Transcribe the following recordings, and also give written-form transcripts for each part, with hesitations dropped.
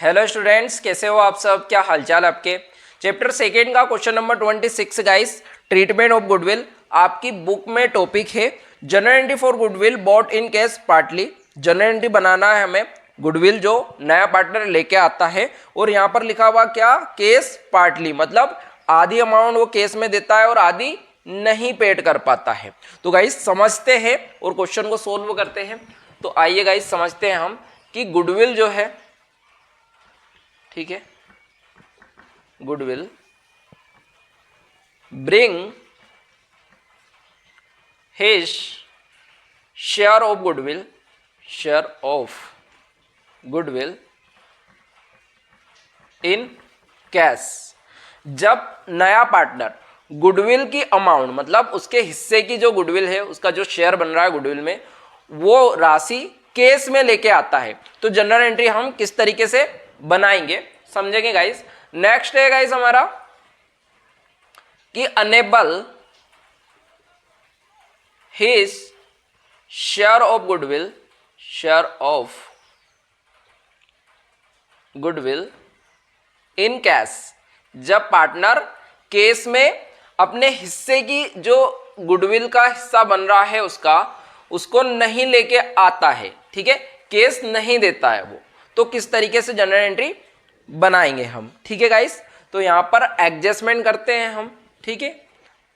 Hello students, कैसे हो आप सब? क्या हालचाल आपके? चैप्टर सेकेंड का question number 26 guys, treatment of goodwill. आपकी बुक में टॉपिक है general entry for goodwill bought in case partly. General entry बनाना है हमें गुडविल जो नया पार्टनर लेके आता है, और यहाँ पर लिखा हुआ क्या, केस पार्टली, मतलब आधी अमाउंट वो केस में देता है और आधी नहीं पेड कर पाता है। तो गाइस समझते हैं और क्वेश्चन को सोल्व करते हैं। तो आइए गाइस समझते हैं हम कि गुडविल जो है, ठीक है, goodwill bring his share of goodwill in cash. जब नया पार्टनर गुडविल की अमाउंट, मतलब उसके हिस्से की जो गुडविल है, उसका जो शेयर बन रहा है गुडविल में, वो राशि केस में लेके आता है, तो जनरल एंट्री हम किस तरीके से बनाएंगे समझेंगे गाइस। नेक्स्ट है गाइस हमारा कि enable his share of goodwill in cash. जब पार्टनर केस में अपने हिस्से की जो गुडविल का हिस्सा बन रहा है उसको नहीं लेके आता है, ठीक है, केस नहीं देता है वो, तो किस तरीके से जनरल एंट्री बनाएंगे हम, ठीक है गाइस। तो यहां पर एडजस्टमेंट करते हैं हम, ठीक है,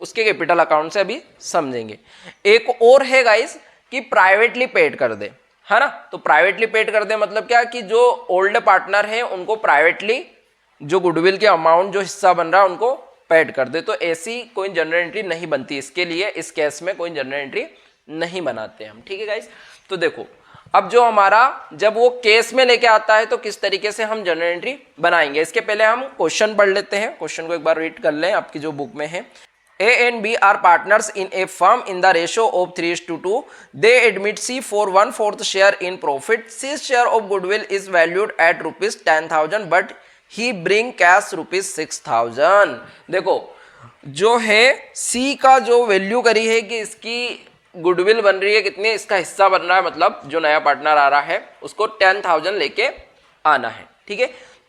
उसके कैपिटल अकाउंट से अभी समझेंगे। एक और है गाइस कि प्राइवेटली पेड कर दे, है ना। तो प्राइवेटली पेड कर दे मतलब क्या, कि जो ओल्ड पार्टनर है उनको प्राइवेटली जो गुडविल के अमाउंट जो हिस्सा बन रहा है उनको पेड कर दे। तो ऐसी कोई जनरल एंट्री नहीं बनती इसके लिए, इस केस में कोई जनरल एंट्री नहीं बनाते हम, ठीक है गाइस। तो देखो अब जो हमारा जब वो केस में लेके आता है तो किस तरीके से हम जनरल एंट्री बनाएंगे। इसके पहले हम क्वेश्चन पढ़ लेते हैं, क्वेश्चन को एक बार रीड कर लें, आपकी जो बुक में है। A and B are partners in a firm in the ratio of 3:2. They admit C for 1/4 share in profit. C's share of goodwill is valued at rupees 10,000, but he bring cash rupees 6,000. देखो जो है C का जो value करी है कि इसकी goodwill बन रही है कितनी, इसका हिस्सा बन रहा है, मतलब जो नया पार्टनर आ रहा है उसको 10,000 लेके आना है, ठीक है।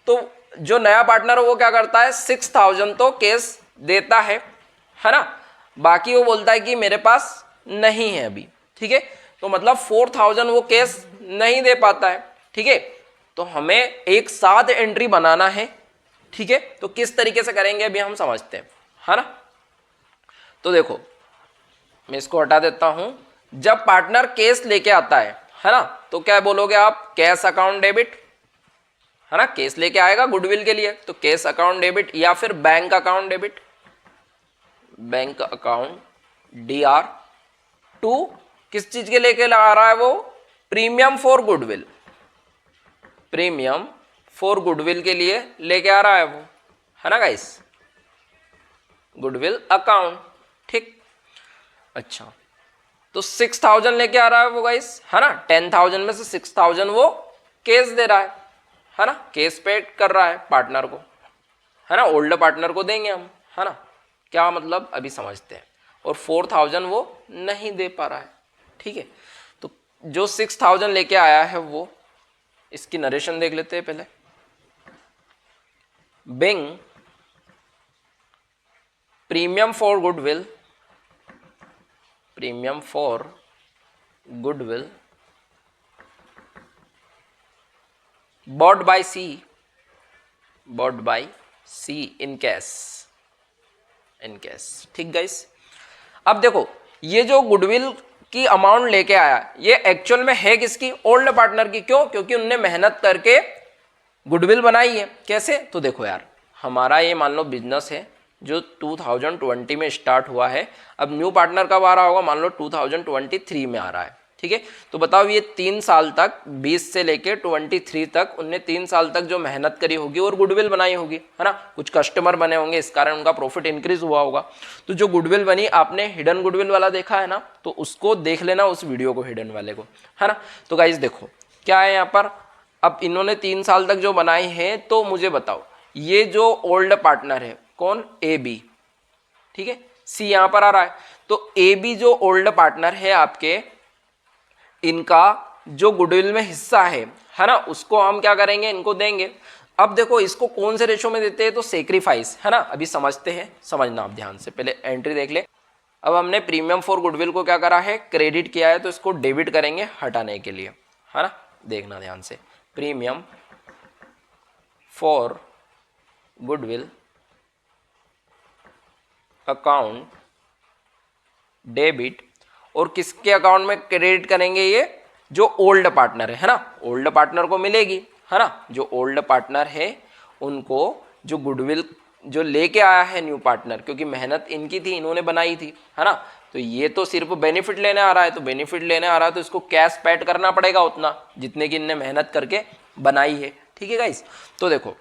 तो जो नया पार्टनर वो क्या करता है, 6,000 तो केस देता है ना, बाकी वो बोलता है कि मेरे पास नहीं है अभी, ठीक है। तो मतलब 4,000 वो केस नहीं दे पाता है, ठीक है। तो हमें एक साथ एंट्री बनाना है, ठीक है। तो किस तरीके से करेंगे अभी हम समझते हैं, है ना। तो देखो मैं इसको हटा देता हूं। जब पार्टनर केस लेके आता है ना, तो क्या बोलोगे आप, कैश अकाउंट डेबिट, है ना, केस लेके आएगा गुडविल के लिए, तो कैश अकाउंट डेबिट, या फिर bank account debit, bank account DR। To किस चीज के लेके आ रहा है वो, प्रीमियम फॉर गुडविल के लिए लेके आ रहा है वो, है ना गाइस, गुडविल अकाउंट, ठीक। अच्छा, तो 6,000 लेके आ रहा है वो गाइस, है ना। 10,000 में से 6,000 वो केस दे रहा है ना, केस पे कर रहा है पार्टनर को, है ना, ओल्ड पार्टनर को देंगे हम, है ना। क्या मतलब अभी समझते हैं। और 4,000 वो नहीं दे पा रहा है, ठीक है। तो जो 6,000 लेके आया है वो, इसकी नरेशन देख लेते हैं पहले। Being premium for goodwill bought by C in cash, ठीक गाइस। अब देखो ये जो गुडविल की अमाउंट लेके आया, ये एक्चुअल में है किसकी, ओल्ड पार्टनर की। क्यों? क्योंकि उनने मेहनत करके गुडविल बनाई है। कैसे? तो देखो यार, हमारा ये मान लो बिजनेस है जो 2020 में स्टार्ट हुआ है, अब न्यू पार्टनर कब आ रहा होगा, मान लो 2023 में आ रहा है, ठीक है। तो बताओ ये 3 साल तक, 20 से लेके 23 तक उनने 3 साल तक जो मेहनत करी होगी और गुडविल बनाई होगी, है ना, कुछ कस्टमर बने होंगे, इस कारण उनका प्रॉफिट इंक्रीज हुआ होगा। तो जो गुडविल बनी, आपने हिडन गुडविल वाला देखा है ना, तो उसको देख लेना, उस वीडियो को, हिडन वाले को, है ना। तो गाइस देखो क्या है यहाँ पर, अब इन्होंने 3 साल तक जो बनाई है, तो मुझे बताओ ये जो ओल्ड पार्टनर है कौन, AB, ठीक है, C यहाँ पर आ रहा है। तो AB जो ओल्ड पार्टनर है आपके, इनका जो गुडविल में हिस्सा है है ना, उसको हम क्या करेंगे, इनको देंगे। अब देखो इसको कौन से रेशो में देते हैं, तो सेक्रीफाइस, है ना। अभी समझते हैं, समझना आप ध्यान से, पहले एंट्री देख ले। अब हमने प्रीमियम फॉर गुडविल को क्या करा है, क्रेडिट किया है, तो इसको डेबिट करेंगे हटाने के लिए, है ना। देखना ध्यान से, premium for goodwill account debit, और किसके अकाउंट में क्रेडिट करेंगे, ये जो ओल्ड पार्टनर है ना, ओल्ड पार्टनर को मिलेगी, है ना। जो ओल्ड पार्टनर है उनको जो गुडविल जो लेके आया है न्यू पार्टनर, क्योंकि मेहनत इनकी थी, इन्होंने बनाई थी, है ना। तो ये तो सिर्फ बेनिफिट लेने आ रहा है, तो बेनिफिट लेने आ रहा है तो इसको कैश पेड करना पड़ेगा उतना जितने की इनने मेहनत करके बनाई है, ठीक है गाइस। तो देखो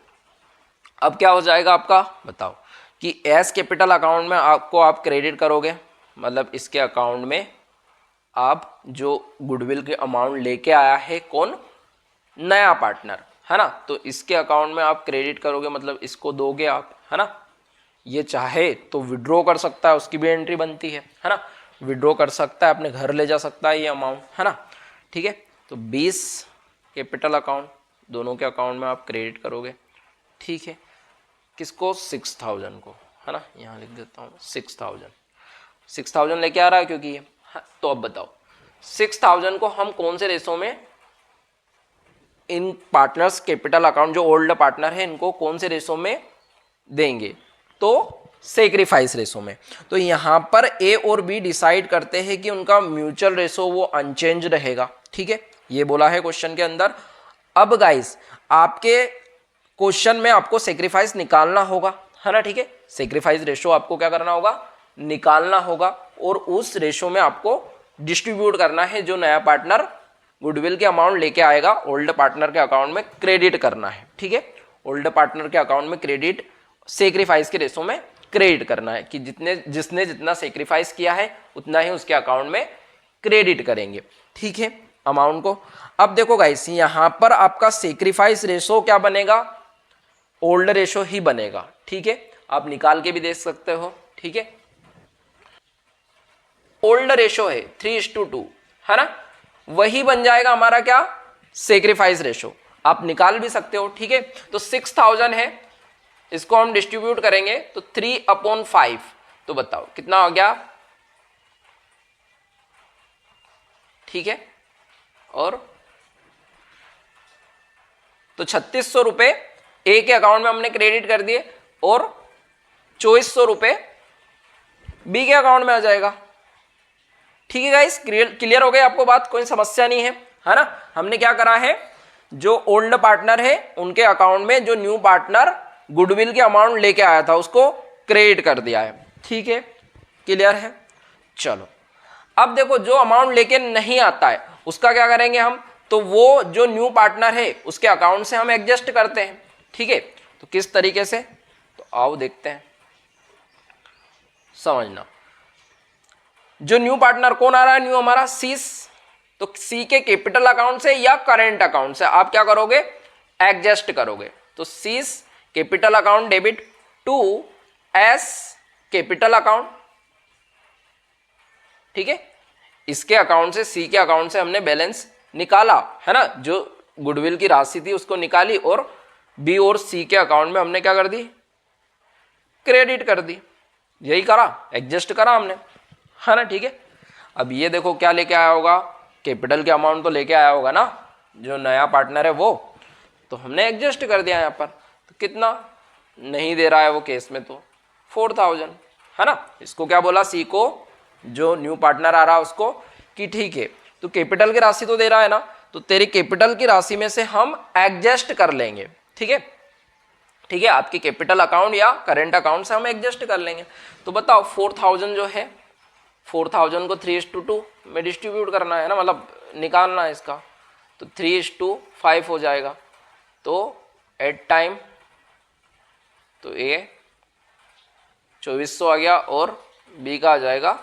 अब क्या हो जाएगा आपका, बताओ कि एस कैपिटल अकाउंट में आपको आप क्रेडिट करोगे, मतलब इसके अकाउंट में आप जो गुडविल के अमाउंट लेके आया है कौन, नया पार्टनर, है ना। तो इसके अकाउंट में आप क्रेडिट करोगे, मतलब इसको दोगे आप, है ना। ये चाहे तो विड्रॉ कर सकता है, उसकी भी एंट्री बनती है ना। विड्रॉ कर सकता है, अपने घर ले जा सकता है ये अमाउंट, है ना, ठीक है। तो 20 कैपिटल अकाउंट दोनों के अकाउंट में आप क्रेडिट करोगे, ठीक है। किसको, 6000 को, है ना, यहाँ लिख देता हूँ 6000 लेके आ रहा है क्योंकि ये, तो अब बताओ 6000 को हम कौन से रेशो में, इन पार्टनर्स कैपिटल अकाउंट जो ओल्ड पार्टनर है इनको कौन से रेशो में देंगे, तो सेक्रीफाइस रेशो में। तो यहां पर ए और बी डिसाइड करते हैं कि उनका म्यूचुअल रेशो वो अनचेंज रहेगा, ठीक है, ये बोला है क्वेश्चन के अंदर। अब गाइस आपके क्वेश्चन में आपको सेक्रीफाइस निकालना होगा, है ना, ठीक है। सेक्रीफाइस रेशो आपको क्या करना होगा, निकालना होगा, और उस रेशो में आपको डिस्ट्रीब्यूट करना है, जो नया पार्टनर गुडविल के अमाउंट लेके आएगा ओल्ड पार्टनर के अकाउंट में क्रेडिट करना है, ठीक है। ओल्ड पार्टनर के अकाउंट में क्रेडिट सेक्रीफाइस के रेशो में क्रेडिट करना है, कि जिसने जितना सेक्रीफाइस किया है उतना ही उसके अकाउंट में क्रेडिट करेंगे, ठीक है, अमाउंट को। अब देखो गाइस यहां पर आपका सेक्रीफाइस रेशो क्या बनेगा, ओल्ड रेशो ही बनेगा, ठीक है। आप निकाल के भी देख सकते हो, ठीक है। ओल्ड रेशो है 3:2, है ना, वही बन जाएगा हमारा क्या, सेक्रीफाइस रेशो। आप निकाल भी सकते हो, ठीक है। तो 6000 है, इसको हम डिस्ट्रीब्यूट करेंगे तो 3/5, तो बताओ कितना हो गया, ठीक है। और तो 3600 रुपए ए के अकाउंट में हमने क्रेडिट कर दिए, और 2400 रुपए बी के अकाउंट में आ जाएगा, ठीक है गाइस। क्लियर हो गई आपको बात, कोई समस्या नहीं है ना। हमने क्या करा है, जो ओल्ड पार्टनर है उनके अकाउंट में जो न्यू पार्टनर गुडविल के अमाउंट लेके आया था उसको क्रेडिट कर दिया है, ठीक है, क्लियर है। चलो अब देखो जो अमाउंट लेके नहीं आता है उसका क्या करेंगे हम, तो वो जो न्यू पार्टनर है उसके अकाउंट से हम एडजस्ट करते हैं, ठीक है। तो किस तरीके से, तो आओ देखते हैं, समझना। जो न्यू पार्टनर कौन आ रहा है, न्यू हमारा सीस, तो सी के कैपिटल अकाउंट से या करेंट अकाउंट से आप क्या करोगे, एडजस्ट करोगे। तो C's capital account debit to S capital account, ठीक है। इसके अकाउंट से सी के अकाउंट से हमने बैलेंस निकाला, है ना, जो गुडविल की राशि थी उसको निकाली, और बी और सी के अकाउंट में हमने क्या कर दी, क्रेडिट कर दी, यही करा, एडजस्ट करा हमने, है ना, ठीक है। अब ये देखो क्या लेके आया होगा, कैपिटल के अमाउंट तो लेके आया होगा ना, जो नया पार्टनर है वो, तो हमने एडजस्ट कर दिया यहाँ पर। तो कितना नहीं दे रहा है वो केस में, तो 4000, है ना। इसको क्या बोला, सी को, जो न्यू पार्टनर आ रहा है उसको, कि ठीक है तो कैपिटल की राशि तो दे रहा है ना, तो तेरी कैपिटल की राशि में से हम एडजस्ट कर लेंगे, ठीक है, ठीक है। आपकी कैपिटल अकाउंट या करेंट अकाउंट से हम एडजस्ट कर लेंगे। तो बताओ 4000 जो है, 4000 को 3:2 में डिस्ट्रीब्यूट करना है ना, मतलब निकालना है इसका, तो 3:5 हो जाएगा। तो एट टाइम तो ए 2400 आ गया, और बी का आ जाएगा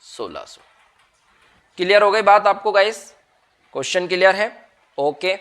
1600। क्लियर हो गई बात आपको गाइस, क्वेश्चन क्लियर है, ओके।